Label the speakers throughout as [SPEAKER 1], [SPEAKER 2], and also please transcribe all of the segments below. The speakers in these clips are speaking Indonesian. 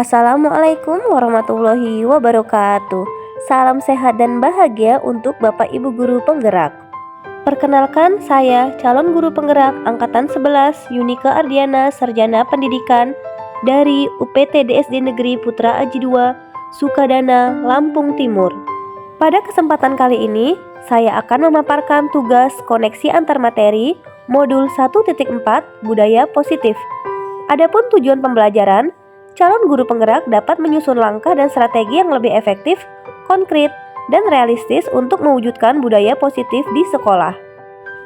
[SPEAKER 1] Assalamualaikum warahmatullahi wabarakatuh. Salam sehat dan bahagia untuk Bapak Ibu Guru Penggerak. Perkenalkan, saya calon guru penggerak Angkatan 11 Yunika Ardiana, Sarjana Pendidikan dari UPT DSD Negeri Putra Aji II, Sukadana, Lampung Timur. Pada kesempatan kali ini, saya akan memaparkan tugas koneksi antar materi modul 1.4 Budaya Positif. Adapun tujuan pembelajaran, calon guru penggerak dapat menyusun langkah dan strategi yang lebih efektif, konkret, dan realistis untuk mewujudkan budaya positif di sekolah.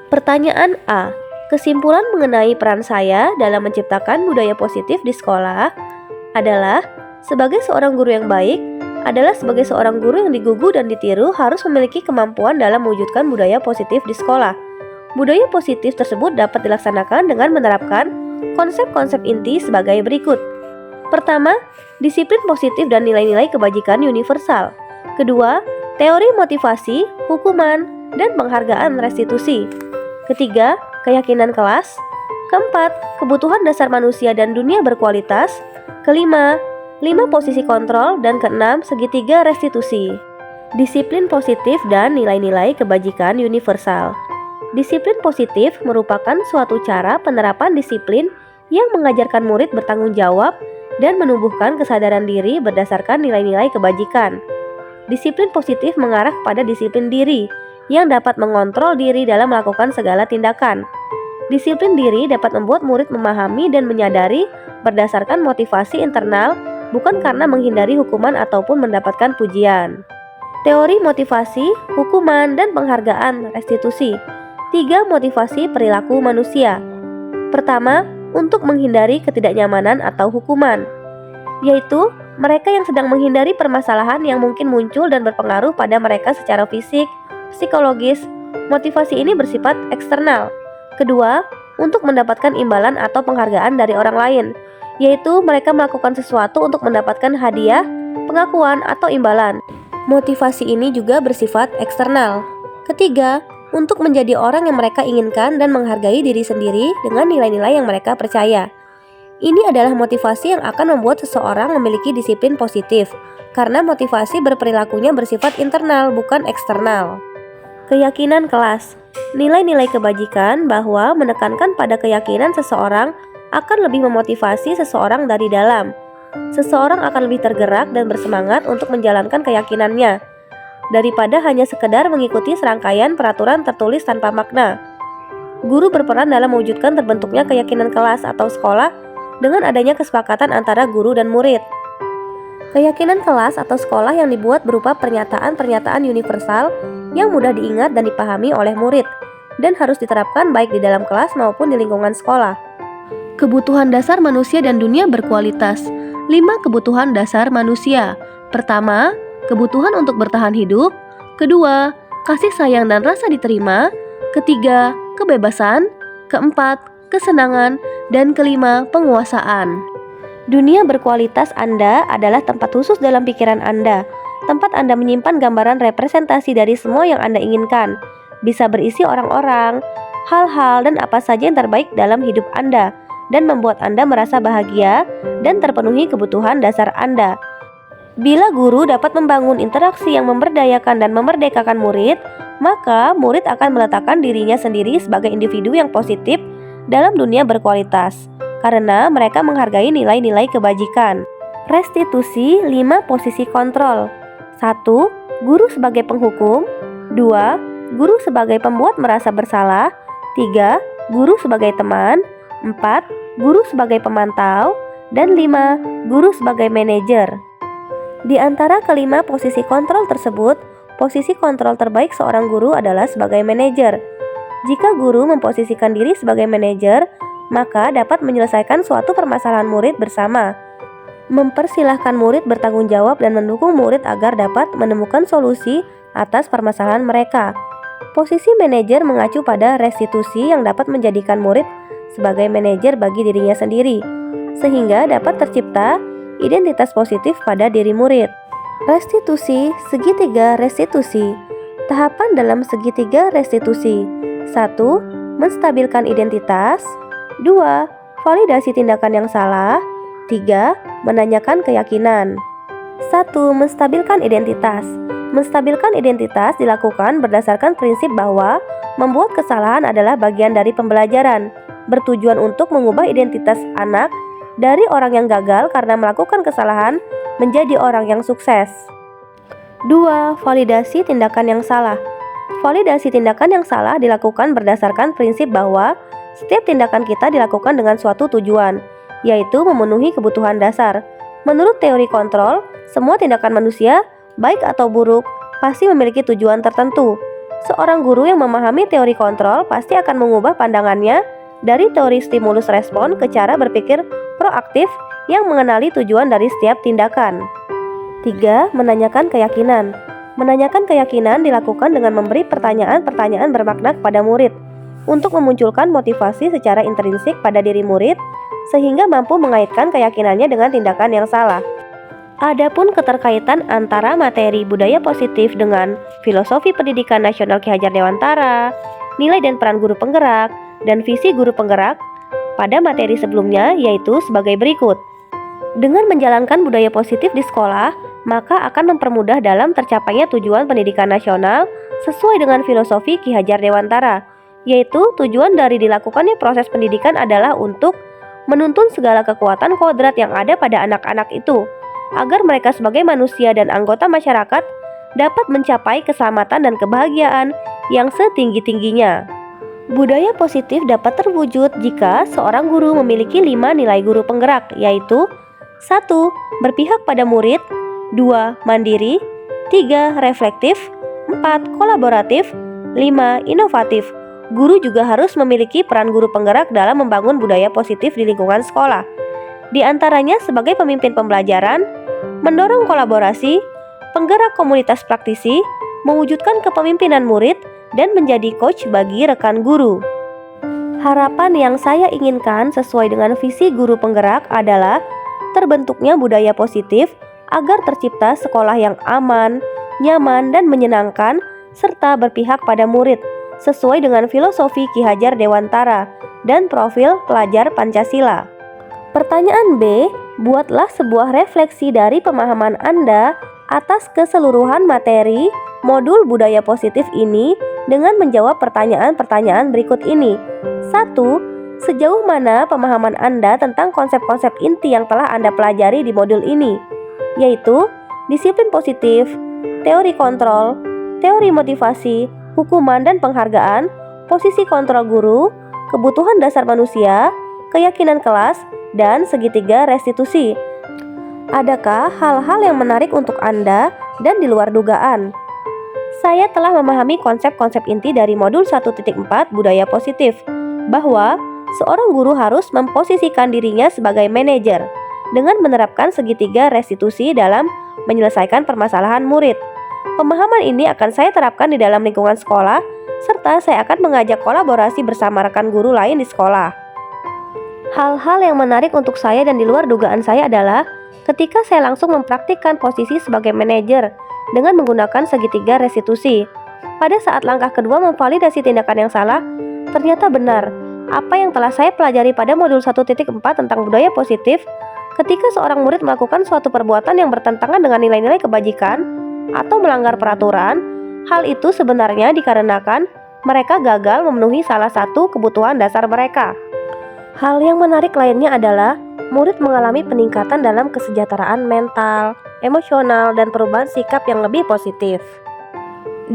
[SPEAKER 1] Pertanyaan A. Kesimpulan mengenai peran saya dalam menciptakan budaya positif di sekolah adalah sebagai seorang guru yang baik adalah sebagai seorang guru yang digugu dan ditiru harus memiliki kemampuan dalam mewujudkan budaya positif di sekolah. Budaya positif tersebut dapat dilaksanakan dengan menerapkan konsep-konsep inti sebagai berikut. Pertama, disiplin positif dan nilai-nilai kebajikan universal. Kedua, teori motivasi, hukuman, dan penghargaan restitusi. Ketiga, keyakinan kelas. Keempat, kebutuhan dasar manusia dan dunia berkualitas. Kelima, 5 posisi kontrol. Dan keenam, segitiga restitusi. Disiplin positif dan nilai-nilai kebajikan universal. Disiplin positif merupakan suatu cara penerapan disiplin yang mengajarkan murid bertanggung jawab dan menumbuhkan kesadaran diri berdasarkan nilai-nilai kebajikan. Disiplin positif mengarah kepada disiplin diri yang dapat mengontrol diri dalam melakukan segala tindakan. Disiplin diri dapat membuat murid memahami dan menyadari berdasarkan motivasi internal, bukan karena menghindari hukuman ataupun mendapatkan pujian. Teori motivasi, hukuman, dan penghargaan restitusi. 3 motivasi perilaku manusia. Pertama, untuk menghindari ketidaknyamanan atau hukuman, yaitu mereka yang sedang menghindari permasalahan yang mungkin muncul dan berpengaruh pada mereka secara fisik, psikologis. Motivasi ini bersifat eksternal. Kedua, untuk mendapatkan imbalan atau penghargaan dari orang lain, yaitu mereka melakukan sesuatu untuk mendapatkan hadiah, pengakuan, atau imbalan. Motivasi ini juga bersifat eksternal. Ketiga, untuk menjadi orang yang mereka inginkan dan menghargai diri sendiri dengan nilai-nilai yang mereka percaya. Ini adalah motivasi yang akan membuat seseorang memiliki disiplin positif, karena motivasi berperilakunya bersifat internal, bukan eksternal. Keyakinan kelas. Nilai-nilai kebajikan bahwa menekankan pada keyakinan seseorang akan lebih memotivasi seseorang dari dalam. Seseorang akan lebih tergerak dan bersemangat untuk menjalankan keyakinannya, daripada hanya sekedar mengikuti serangkaian peraturan tertulis tanpa makna. Guru berperan dalam mewujudkan terbentuknya keyakinan kelas atau sekolah dengan adanya kesepakatan antara guru dan murid. Keyakinan kelas atau sekolah yang dibuat berupa pernyataan-pernyataan universal yang mudah diingat dan dipahami oleh murid dan harus diterapkan baik di dalam kelas maupun di lingkungan sekolah. Kebutuhan dasar manusia dan dunia berkualitas. 5 kebutuhan dasar manusia. Pertama, kebutuhan untuk bertahan hidup. Kedua, kasih sayang dan rasa diterima. Ketiga, kebebasan. Keempat, kesenangan. Dan kelima, penguasaan. Dunia berkualitas Anda adalah tempat khusus dalam pikiran Anda. Tempat Anda menyimpan gambaran representasi dari semua yang Anda inginkan. Bisa berisi orang-orang, hal-hal, dan apa saja yang terbaik dalam hidup Anda, dan membuat Anda merasa bahagia dan terpenuhi kebutuhan dasar Anda. Bila guru dapat membangun interaksi yang memberdayakan dan memerdekakan murid, maka murid akan meletakkan dirinya sendiri sebagai individu yang positif dalam dunia berkualitas, karena mereka menghargai nilai-nilai kebajikan. Restitusi 5 posisi kontrol. 1. Guru sebagai penghukum. 2. Guru sebagai pembuat merasa bersalah. 3. Guru sebagai teman. 4. Guru sebagai pemantau. Dan 5. Guru sebagai manajer. Di antara kelima posisi kontrol tersebut, posisi kontrol terbaik seorang guru adalah sebagai manajer. Jika guru memposisikan diri sebagai manajer, maka dapat menyelesaikan suatu permasalahan murid bersama, mempersilahkan murid bertanggung jawab dan mendukung murid agar dapat menemukan solusi atas permasalahan mereka. Posisi manajer mengacu pada restitusi yang dapat menjadikan murid sebagai manajer bagi dirinya sendiri, sehingga dapat tercipta identitas positif pada diri murid. Restitusi, segitiga restitusi. Tahapan dalam segitiga restitusi. 1. Menstabilkan identitas. 2. Validasi tindakan yang salah. 3. Menanyakan keyakinan. 1. Menstabilkan identitas. Menstabilkan identitas dilakukan berdasarkan prinsip bahwa membuat kesalahan adalah bagian dari pembelajaran, bertujuan untuk mengubah identitas anak dari orang yang gagal karena melakukan kesalahan menjadi orang yang sukses. 2. Validasi tindakan yang salah. Validasi tindakan yang salah dilakukan berdasarkan prinsip bahwa setiap tindakan kita dilakukan dengan suatu tujuan, yaitu memenuhi kebutuhan dasar. Menurut teori kontrol, semua tindakan manusia, baik atau buruk, pasti memiliki tujuan tertentu. Seorang guru yang memahami teori kontrol pasti akan mengubah pandangannya dari teori stimulus respon ke cara berpikir proaktif yang mengenali tujuan dari setiap tindakan. 3. Menanyakan keyakinan. Menanyakan keyakinan dilakukan dengan memberi pertanyaan-pertanyaan bermakna kepada murid untuk memunculkan motivasi secara intrinsik pada diri murid sehingga mampu mengaitkan keyakinannya dengan tindakan yang salah. Adapun keterkaitan antara materi budaya positif dengan filosofi pendidikan nasional Ki Hajar Dewantara, nilai dan peran guru penggerak, dan visi guru penggerak pada materi sebelumnya yaitu sebagai berikut. Dengan menjalankan budaya positif di sekolah, maka akan mempermudah dalam tercapainya tujuan pendidikan nasional sesuai dengan filosofi Ki Hajar Dewantara, yaitu tujuan dari dilakukannya proses pendidikan adalah untuk menuntun segala kekuatan kodrat yang ada pada anak-anak itu, agar mereka sebagai manusia dan anggota masyarakat dapat mencapai keselamatan dan kebahagiaan yang setinggi-tingginya. Budaya positif dapat terwujud jika seorang guru memiliki 5 nilai guru penggerak, yaitu 1. Berpihak pada murid, 2. Mandiri, 3. Reflektif, 4. Kolaboratif, 5. Inovatif. Guru juga harus memiliki peran guru penggerak dalam membangun budaya positif di lingkungan sekolah. Di antaranya sebagai pemimpin pembelajaran, mendorong kolaborasi, penggerak komunitas praktisi, mewujudkan kepemimpinan murid, dan menjadi coach bagi rekan guru. Harapan yang saya inginkan sesuai dengan visi guru penggerak adalah terbentuknya budaya positif agar tercipta sekolah yang aman, nyaman, dan menyenangkan, serta berpihak pada murid, sesuai dengan filosofi Ki Hajar Dewantara dan profil pelajar Pancasila. Pertanyaan B, buatlah sebuah refleksi dari pemahaman Anda atas keseluruhan materi modul budaya positif ini dengan menjawab pertanyaan-pertanyaan berikut ini. 1. Sejauh mana pemahaman Anda tentang konsep-konsep inti yang telah Anda pelajari di modul ini, yaitu disiplin positif, teori kontrol, teori motivasi, hukuman dan penghargaan, posisi kontrol guru, kebutuhan dasar manusia, keyakinan kelas, dan segitiga restitusi. Adakah hal-hal yang menarik untuk Anda dan di luar dugaan? Saya telah memahami konsep-konsep inti dari modul 1.4 budaya positif, bahwa seorang guru harus memposisikan dirinya sebagai manajer dengan menerapkan segitiga restitusi dalam menyelesaikan permasalahan murid. Pemahaman ini akan saya terapkan di dalam lingkungan sekolah, serta saya akan mengajak kolaborasi bersama rekan guru lain di sekolah. Hal-hal yang menarik untuk saya dan di luar dugaan saya adalah ketika saya langsung mempraktikkan posisi sebagai manajer dengan menggunakan segitiga restitusi. Pada saat langkah kedua memvalidasi tindakan yang salah, ternyata benar apa yang telah saya pelajari pada modul 1.4 tentang budaya positif. Ketika seorang murid melakukan suatu perbuatan yang bertentangan dengan nilai-nilai kebajikan atau melanggar peraturan, hal itu sebenarnya dikarenakan mereka gagal memenuhi salah satu kebutuhan dasar mereka. Hal yang menarik lainnya adalah murid mengalami peningkatan dalam kesejahteraan mental, emosional, dan perubahan sikap yang lebih positif. 2.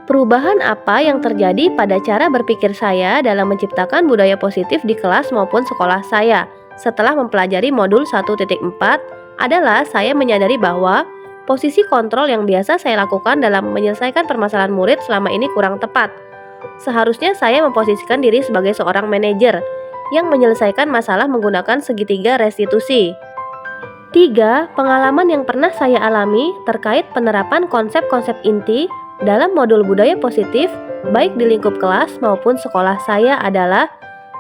[SPEAKER 1] Perubahan apa yang terjadi pada cara berpikir saya dalam menciptakan budaya positif di kelas maupun sekolah saya setelah mempelajari modul 1.4 adalah saya menyadari bahwa posisi kontrol yang biasa saya lakukan dalam menyelesaikan permasalahan murid selama ini kurang tepat. Seharusnya saya memposisikan diri sebagai seorang manajer yang menyelesaikan masalah menggunakan segitiga restitusi. 3. Pengalaman yang pernah saya alami terkait penerapan konsep-konsep inti dalam modul budaya positif baik di lingkup kelas maupun sekolah saya adalah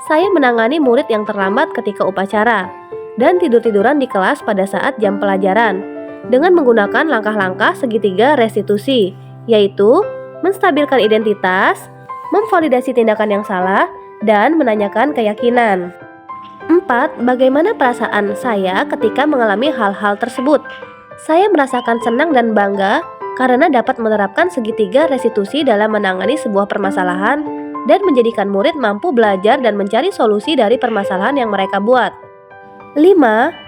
[SPEAKER 1] saya menangani murid yang terlambat ketika upacara dan tidur-tiduran di kelas pada saat jam pelajaran dengan menggunakan langkah-langkah segitiga restitusi, yaitu menstabilkan identitas, memvalidasi tindakan yang salah, dan menanyakan keyakinan. 4. Bagaimana perasaan saya ketika mengalami hal-hal tersebut? Saya merasakan senang dan bangga karena dapat menerapkan segitiga restitusi dalam menangani sebuah permasalahan dan menjadikan murid mampu belajar dan mencari solusi dari permasalahan yang mereka buat. 5.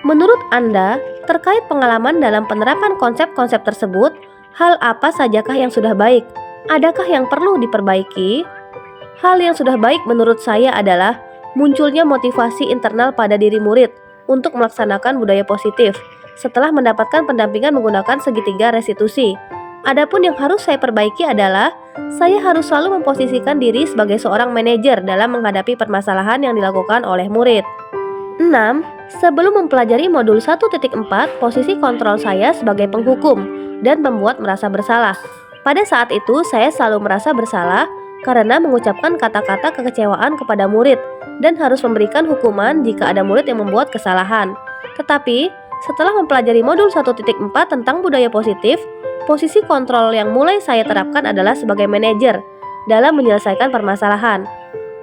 [SPEAKER 1] Menurut Anda, terkait pengalaman dalam penerapan konsep-konsep tersebut, hal apa sajakah yang sudah baik? Adakah yang perlu diperbaiki? Hal yang sudah baik menurut saya adalah munculnya motivasi internal pada diri murid untuk melaksanakan budaya positif setelah mendapatkan pendampingan menggunakan segitiga restitusi. Adapun yang harus saya perbaiki adalah saya harus selalu memposisikan diri sebagai seorang manajer dalam menghadapi permasalahan yang dilakukan oleh murid. 6. Sebelum mempelajari modul 1.4, posisi kontrol saya sebagai penghukum dan membuat merasa bersalah. Pada saat itu, saya selalu merasa bersalah karena mengucapkan kata-kata kekecewaan kepada murid dan harus memberikan hukuman jika ada murid yang membuat kesalahan. Tetapi, setelah mempelajari modul 1.4 tentang budaya positif, posisi kontrol yang mulai saya terapkan adalah sebagai manajer dalam menyelesaikan permasalahan.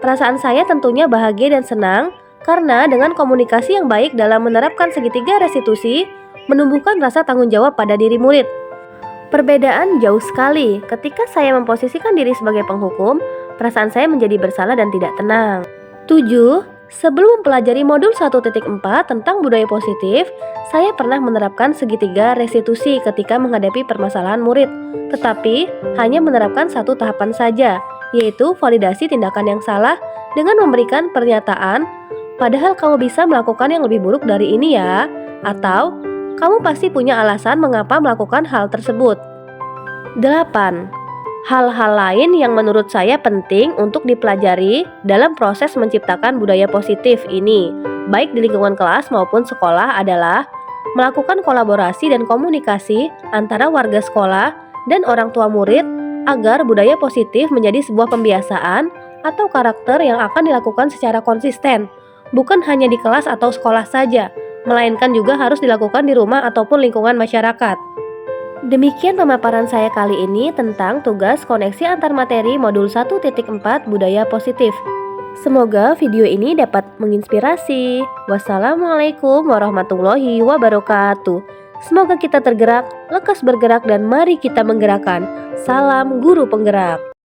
[SPEAKER 1] Perasaan saya tentunya bahagia dan senang karena dengan komunikasi yang baik dalam menerapkan segitiga restitusi, menumbuhkan rasa tanggung jawab pada diri murid. Perbedaan jauh sekali. Ketika saya memposisikan diri sebagai penghukum, perasaan saya menjadi bersalah dan tidak tenang. 7. Sebelum mempelajari modul 1.4 tentang budaya positif, saya pernah menerapkan segitiga restitusi ketika menghadapi permasalahan murid, tetapi hanya menerapkan satu tahapan saja, yaitu validasi tindakan yang salah dengan memberikan pernyataan, padahal kamu bisa melakukan yang lebih buruk dari ini ya, atau kamu pasti punya alasan mengapa melakukan hal tersebut. 8. Hal-hal lain yang menurut saya penting untuk dipelajari dalam proses menciptakan budaya positif ini, baik di lingkungan kelas maupun sekolah, adalah melakukan kolaborasi dan komunikasi antara warga sekolah dan orang tua murid agar budaya positif menjadi sebuah pembiasaan atau karakter yang akan dilakukan secara konsisten, bukan hanya di kelas atau sekolah saja, melainkan juga harus dilakukan di rumah ataupun lingkungan masyarakat. Demikian pemaparan saya kali ini tentang tugas koneksi antar materi modul 1.4 budaya positif. Semoga video ini dapat menginspirasi. Wassalamualaikum warahmatullahi wabarakatuh. Semoga kita tergerak, lekas bergerak, dan mari kita menggerakkan. Salam guru penggerak.